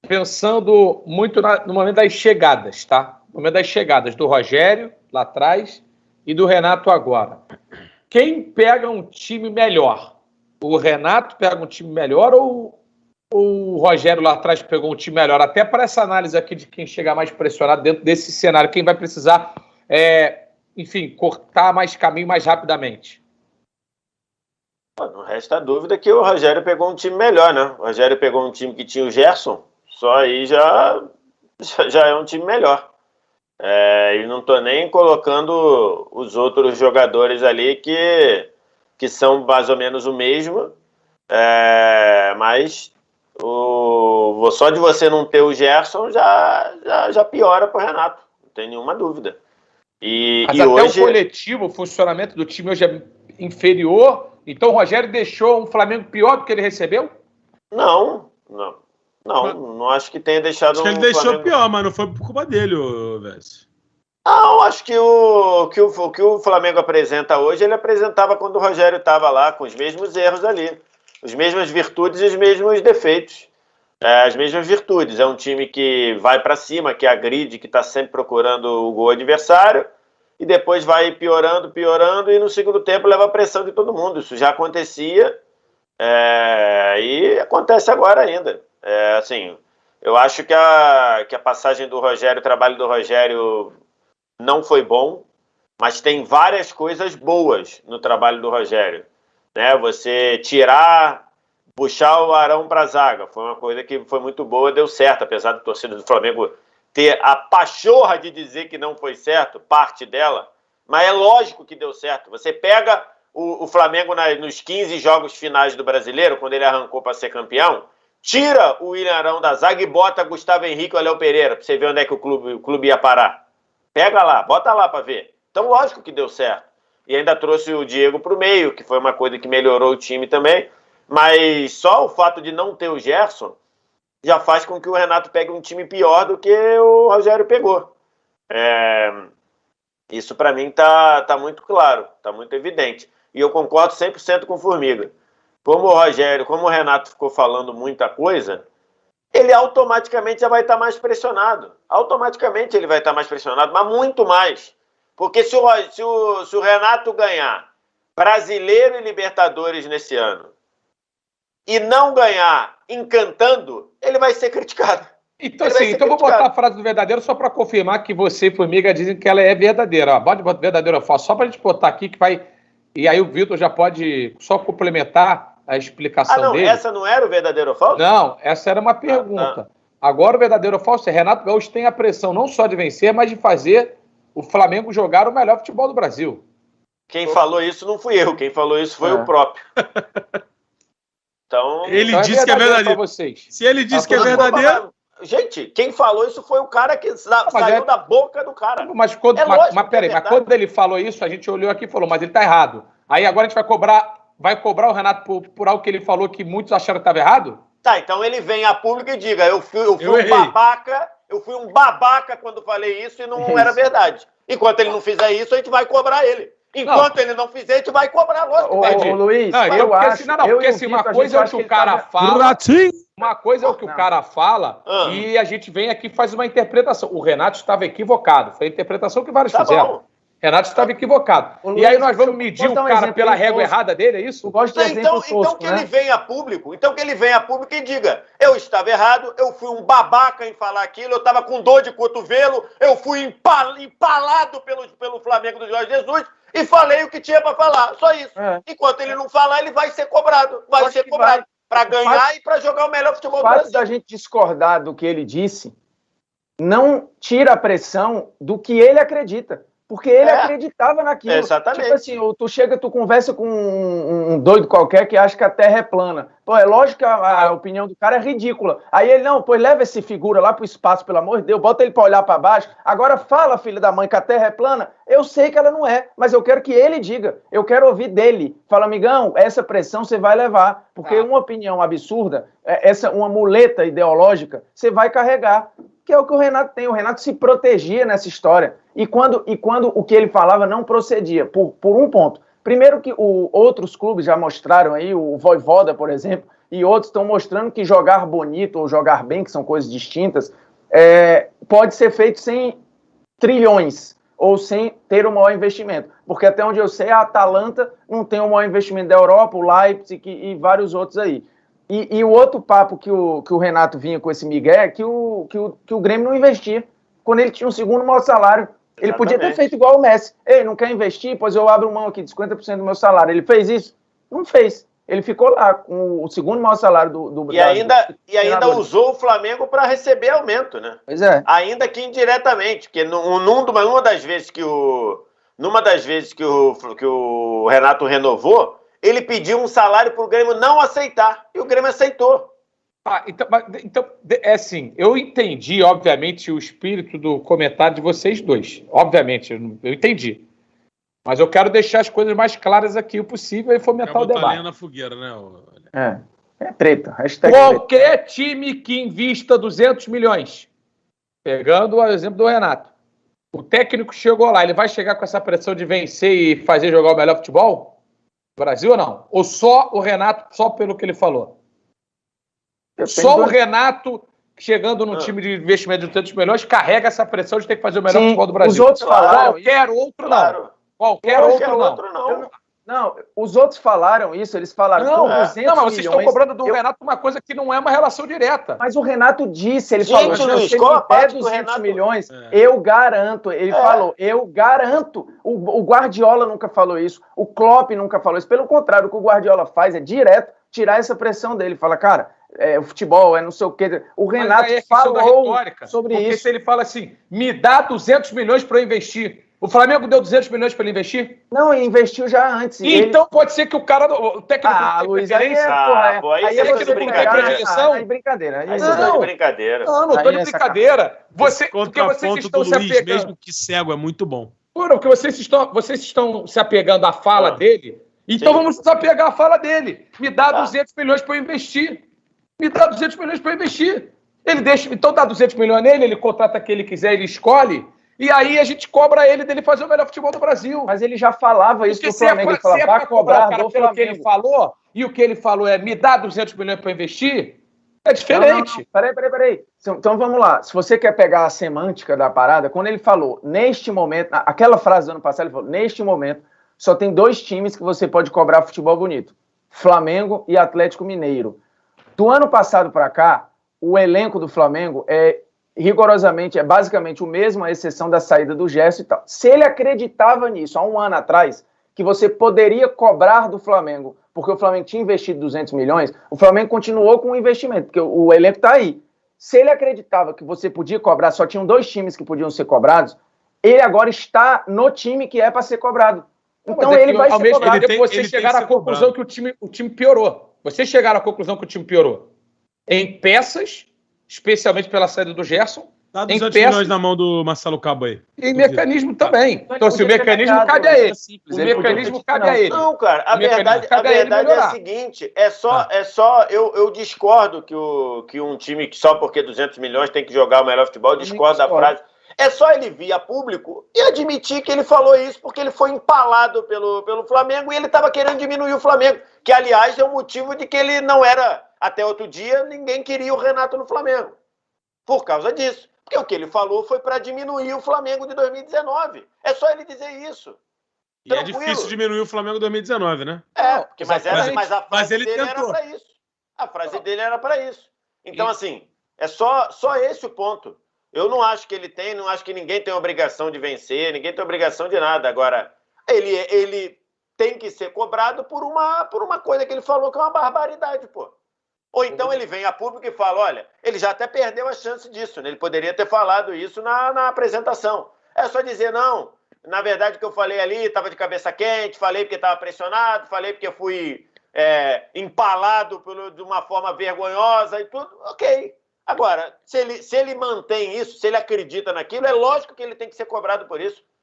pensando muito no momento das chegadas, tá? No momento das chegadas do Rogério, lá atrás, e do Renato agora. Quem pega um time melhor? O Renato pega um time melhor ou o Rogério lá atrás pegou um time melhor? Até para essa análise aqui de quem chegar mais pressionado dentro desse cenário, quem vai precisar, enfim, cortar mais caminho mais rapidamente. Não resta dúvida que o Rogério pegou um time melhor, né? O Rogério pegou um time que tinha o Gerson, só aí já é um time melhor. E não estou nem colocando os outros jogadores ali que são mais ou menos o mesmo, mas só de você não ter o Gerson já piora para o Renato, não tem nenhuma dúvida. Mas até hoje... o coletivo, o funcionamento do time hoje é inferior. Então o Rogério deixou um Flamengo pior do que ele recebeu? Não acho que tenha deixado. Acho que ele deixou Flamengo pior, mas não foi por culpa dele, Vess. Não, acho que o que o Flamengo apresenta hoje, ele apresentava quando o Rogério estava lá, com os mesmos erros ali, as mesmas virtudes e os mesmos defeitos. As mesmas virtudes. É um time que vai para cima, que agride, que está sempre procurando o gol adversário, e depois vai piorando, e no segundo tempo leva a pressão de todo mundo. Isso já acontecia e acontece agora ainda. Assim, eu acho que a passagem do Rogério, o trabalho do Rogério não foi bom, mas tem várias coisas boas no trabalho do Rogério. Né? Você puxar o Arão para a zaga, foi uma coisa que foi muito boa, deu certo, apesar da torcida do Flamengo ter a pachorra de dizer que não foi certo, parte dela, mas é lógico que deu certo. Você pega o Flamengo nos 15 jogos finais do Brasileiro, quando ele arrancou para ser campeão, tira o William Arão da zaga e bota Gustavo Henrique ou Léo Pereira, para você ver onde é que o clube ia parar. Pega lá, bota lá para ver. Então, lógico que deu certo. E ainda trouxe o Diego para o meio, que foi uma coisa que melhorou o time também, mas só o fato de não ter o Gerson já faz com que o Renato pegue um time pior do que o Rogério pegou. Isso para mim tá muito claro, tá muito evidente. E eu concordo 100% com o Formiga. Como o Renato ficou falando muita coisa, ele automaticamente já vai estar mais pressionado. Automaticamente ele vai estar mais pressionado, mas muito mais. Porque se o Renato ganhar Brasileiro e Libertadores nesse ano, e não ganhar encantando, ele vai ser criticado. Então, eu vou botar a frase do verdadeiro só para confirmar que você e Formiga dizem que ela é verdadeira. Pode botar verdadeiro ou falso, só para a gente botar aqui que vai... E aí o Vitor já pode só complementar a explicação dele. Essa não era o verdadeiro ou falso? Não, essa era uma pergunta. Agora o verdadeiro ou falso é Renato Gaúcho tem a pressão não só de vencer, mas de fazer o Flamengo jogar o melhor futebol do Brasil. Quem falou isso não fui eu, quem falou isso foi o próprio. Então, ele disse que é verdadeiro. Vocês. Se ele disse que é verdadeiro... Gente, quem falou isso foi o cara que saiu da boca do cara. Mas peraí, mas quando ele falou isso, a gente olhou aqui e falou, mas ele tá errado. Aí agora a gente vai cobrar o Renato por algo que ele falou que muitos acharam que estava errado? Tá, então ele vem a público e diga, eu fui um babaca quando falei isso e não era verdade. Enquanto ele não fizer isso, a gente vai cobrar ele. Enquanto ele não fizer, a gente vai cobrar, lógico. Luiz, uma coisa é o que o cara fala. Uma coisa é o que o cara fala e a gente vem aqui e faz uma interpretação. O Renato estava equivocado. Foi a interpretação que vários fizeram. Bom. Renato estava equivocado. E aí nós vamos medir o cara pela régua errada dele, é isso? Então que ele venha a público. Então que ele venha a público e diga, eu estava errado, eu fui um babaca em falar aquilo, eu estava com dor de cotovelo, eu fui empalado pelo Flamengo do Jorge Jesus e falei o que tinha para falar. Só isso. Enquanto ele não falar, ele vai ser cobrado. Vai ser cobrado. Para ganhar e para jogar o melhor futebol do Brasil. O fato da gente discordar do que ele disse não tira a pressão do que ele acredita. Porque ele acreditava naquilo. Exatamente. Tipo assim, tu conversa com um doido qualquer que acha que a Terra é plana. Pô, é lógico que a opinião do cara é ridícula. Aí ele, leva esse figura lá pro espaço, pelo amor de Deus, bota ele pra olhar pra baixo. Agora fala, filho da mãe, que a Terra é plana. Eu sei que ela não é, mas eu quero que ele diga. Eu quero ouvir dele. Fala, amigão, essa pressão você vai levar. Porque uma opinião absurda, uma muleta ideológica, você vai carregar. Que é o que o Renato tem. O Renato se protegia nessa história. E quando o que ele falava não procedia, por um ponto. Primeiro que outros clubes já mostraram aí, o Vojvoda, por exemplo, e outros estão mostrando que jogar bonito ou jogar bem, que são coisas distintas, pode ser feito sem trilhões ou sem ter o maior investimento. Porque até onde eu sei, a Atalanta não tem o maior investimento da Europa, o Leipzig e vários outros aí. E o outro papo que o Renato vinha com esse migué é que o Grêmio não investia. Quando ele tinha o segundo maior salário, ele podia ter feito igual o Messi. Ei, não quer investir? Pois eu abro mão aqui de 50% do meu salário. Ele fez isso? Não fez. Ele ficou lá com o segundo maior salário do E ainda usou o Flamengo para receber aumento, né? Pois é. Ainda que indiretamente, porque numa das vezes que o Renato renovou, ele pediu um salário para o Grêmio não aceitar. E o Grêmio aceitou. Então, é assim, eu entendi, obviamente, o espírito do comentário de vocês dois. Obviamente, eu entendi. Mas eu quero deixar as coisas mais claras aqui o possível e fomentar o debate. Na fogueira, né? É treta. Qualquer time que invista 200 milhões, pegando o exemplo do Renato, o técnico chegou lá, ele vai chegar com essa pressão de vencer e fazer jogar o melhor futebol? Brasil ou não? Ou só o Renato, só pelo que ele falou? Só o Renato, chegando num time de investimento de 200 milhões, carrega essa pressão de ter que fazer o melhor futebol do Brasil. Os outros falaram. Qualquer outro não. Qualquer outro não. Não, os outros falaram isso, eles falaram não, 200 mas vocês milhões, estão cobrando do Renato uma coisa que não é uma relação direta. Mas o Renato disse, ele Gente, falou, Luiz, se ele der 200 milhões, eu garanto, ele falou, eu garanto. O Guardiola nunca falou isso, o Klopp nunca falou isso, pelo contrário, o que o Guardiola faz é direto tirar essa pressão dele, fala, cara, o futebol, não sei o quê. O Renato falou sobre porque isso. Se ele fala assim, me dá 200 milhões para eu investir, o Flamengo deu 200 milhões para ele investir? Não, ele investiu já antes. Então pode ser que o cara, o técnico Luiz, aí é brincadeira. Não tô de brincadeira. Porque vocês estão se apegando. Mesmo que cego, é muito bom. Porque vocês estão se apegando à fala dele. Então vamos nos apegar à fala dele. Me dá 200 milhões para eu investir. Me dá 200 milhões para eu investir. Ele deixa, então dá 200 milhões nele, ele contrata quem ele quiser, ele escolhe. E aí a gente cobra ele dele fazer o melhor futebol do Brasil. Mas ele já falava isso do Flamengo. Ele falava, vai cobrar do Flamengo. Que ele falou, e o que ele falou é me dá 200 milhões para investir, é diferente. Não. Peraí. Então vamos lá. Se você quer pegar a semântica da parada, quando ele falou, neste momento, aquela frase do ano passado, ele falou, neste momento, só tem 2 times que você pode cobrar futebol bonito. Flamengo e Atlético Mineiro. Do ano passado para cá, o elenco do Flamengo é basicamente o mesmo, à exceção da saída do Gerson e tal. Se ele acreditava nisso há um ano atrás, que você poderia cobrar do Flamengo, porque o Flamengo tinha investido 200 milhões, o Flamengo continuou com o investimento, porque o elenco está aí. Se ele acreditava que você podia cobrar, só tinham 2 times que podiam ser cobrados, ele agora está no time que é para ser cobrado. Então ele vai ser cobrado. Vocês chegaram à conclusão que o time piorou. Vocês chegaram à conclusão que o time piorou. Em peças, especialmente pela saída do Gerson. Dá 200 milhões na mão do Marcelo Cabo aí. E mecanismo também. Então, se o mecanismo cabe a ele. O mecanismo cabe a ele. Não, cara, a verdade é a seguinte, eu discordo que um time que só porque 200 milhões tem que jogar o melhor futebol, eu discordo da frase. É só ele vir a público e admitir que ele falou isso porque ele foi empalado pelo Flamengo e ele estava querendo diminuir o Flamengo, que, aliás, é o motivo de que ele não era, até outro dia, ninguém queria o Renato no Flamengo. Por causa disso. Porque o que ele falou foi para diminuir o Flamengo de 2019. É só ele dizer isso. E é difícil diminuir o Flamengo em 2019, né? Mas a frase dele era para isso. A frase dele era para isso. Então, assim, é só esse o ponto. Eu não acho que ele tem, não acho que ninguém tem obrigação de vencer, ninguém tem obrigação de nada. Agora, ele tem que ser cobrado por uma coisa que ele falou que é uma barbaridade, pô. Ou então ele vem a público e fala, olha, ele já até perdeu a chance disso, né? Ele poderia ter falado isso na apresentação. É só dizer, não, na verdade o que eu falei ali estava de cabeça quente, falei porque estava pressionado, falei porque fui empalado de uma forma vergonhosa e tudo, ok. Agora, se ele mantém isso, se ele acredita naquilo, é lógico que ele tem que ser cobrado por isso.